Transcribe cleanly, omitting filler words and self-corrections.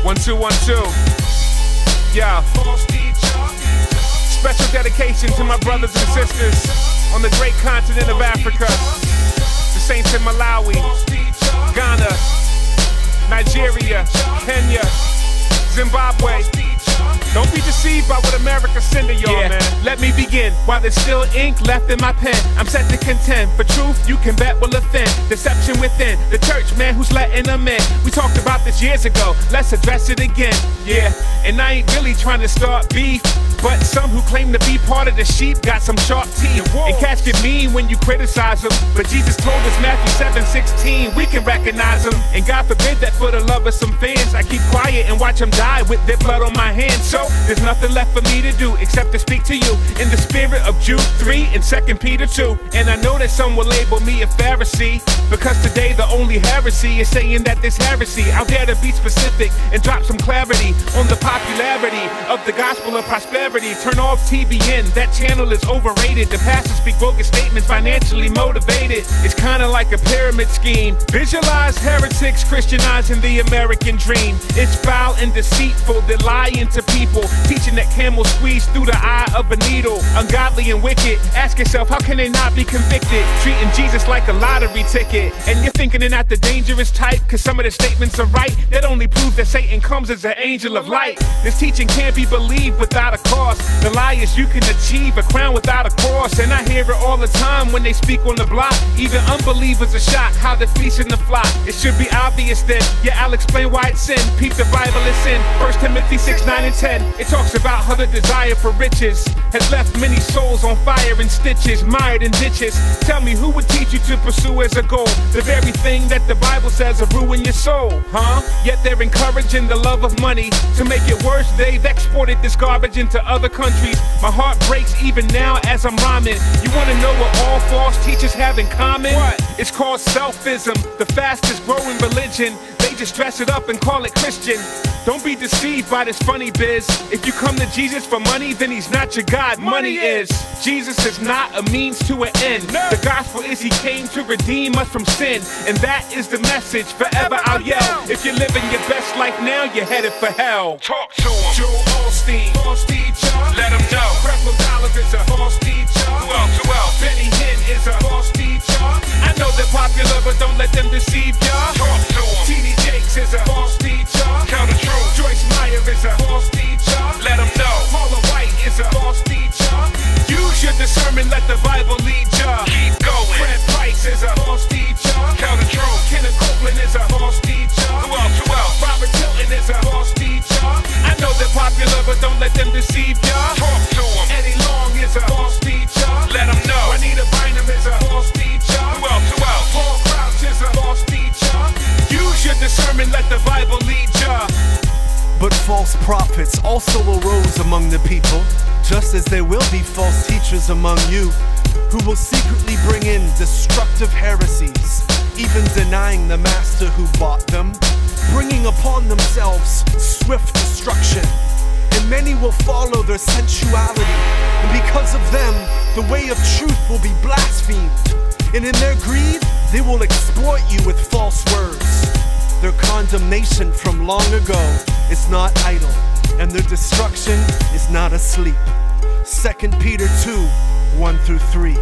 1 2 1 2. Yeah. Special dedication to my brothers and sisters on the great continent of Africa. The saints in Malawi, Ghana, Nigeria, Kenya, Zimbabwe. Don't be deceived by what America's sending y'all, man. Let me begin. While there's still ink left in my pen, I'm set to contend. For truth, you can bet will offend. Deception within the church, man, who's letting them in. We talked about this years ago. Let's address it again. Yeah, and I ain't really trying to start beef, but some who claim to be part of the sheep got some sharp teeth. And cats get mean when you criticize them, but Jesus told us Matthew 7:16 we can recognize them. And God forbid that for the love of some fans I keep quiet and watch them die with their blood on my hands. So there's nothing left for me to do except to speak to you in the spirit of Jude 3 and 2 Peter 2. And I know that some will label me a Pharisee, because today the only heresy is saying that there's heresy. I'll dare to be specific and drop some clarity on the popularity of the gospel of prosperity. Turn off TBN, that channel is overrated. The pastors speak bogus statements, financially motivated. It's kinda like a pyramid scheme. Visualize heretics Christianizing the American dream. It's foul and deceitful, they're lying to people, teaching that camels squeeze through the eye of a needle. Ungodly and wicked, ask yourself, how can they not be convicted? Treating Jesus like a lottery ticket. And you're thinking they're not the dangerous type, cause some of the statements are right. That only proves that Satan comes as an angel of light. This teaching can't be believed without a cost. The lie is you can achieve a crown without a cross. And I hear it all the time when they speak on the block. Even unbelievers are shocked how they're feasting the flock. It should be obvious then, yeah, I'll explain why it's sin. Peep the Bible, it's in 1 Timothy 6, 9 and 10. It talks about how the desire for riches has left many souls on fire in stitches, mired in ditches. Tell me, who would teach you to pursue as a goal the very thing that the Bible says will ruin your soul, huh? Yet they're encouraging the love of money. To make it worse, they've exported this garbage into other countries. My heart breaks even now as I'm rhyming. You wanna know what all false teachers have in common? What? It's called selfism, the fastest growing religion. They just dress it up and call it Christian. Don't be deceived by this funny biz. If you come to Jesus for money, then he's not your God, money is. Jesus is not a means to an end. The gospel is he came to redeem us from sin, and that is the message, forever I'll yell. If you're living your best life now, you're headed for hell. Talk to him. Joel Osteen, false teacher. Let him know. Creflo Dollar is a false teacher. Who else? Benny Hinn is a false teacher. I know they're popular, but don't let them deceive ya. Talk to him. T.D. Jakes is a false teacher. Tell the truth. Joyce Meyer is a false teacher. Let them know. Paula White is a false teacher. Use your discernment, let the Bible lead ya. Keep going. Fred Price is a false teacher. Tell the truth. Kenneth Copeland is a false teacher. Who else? Robert Tilton is a false teacher. I know they're popular, but don't let them deceive ya. Talk to them. Eddie Long is a false teacher. Let them know. Juanita Bynum is a false teacher. Who else? Paul Crouch is a false teacher. Use your discernment, let the Bible lead ya. But false prophets also arose among the people, just as there will be false teachers among you, who will secretly bring in destructive heresies, even denying the master who bought them, bringing upon themselves swift destruction. And many will follow their sensuality, and because of them, the way of truth will be blasphemed. And in their greed, they will exploit you with false words. Their condemnation from long ago is not idle, and their destruction is not asleep. 2 Peter 2, 1 through 3.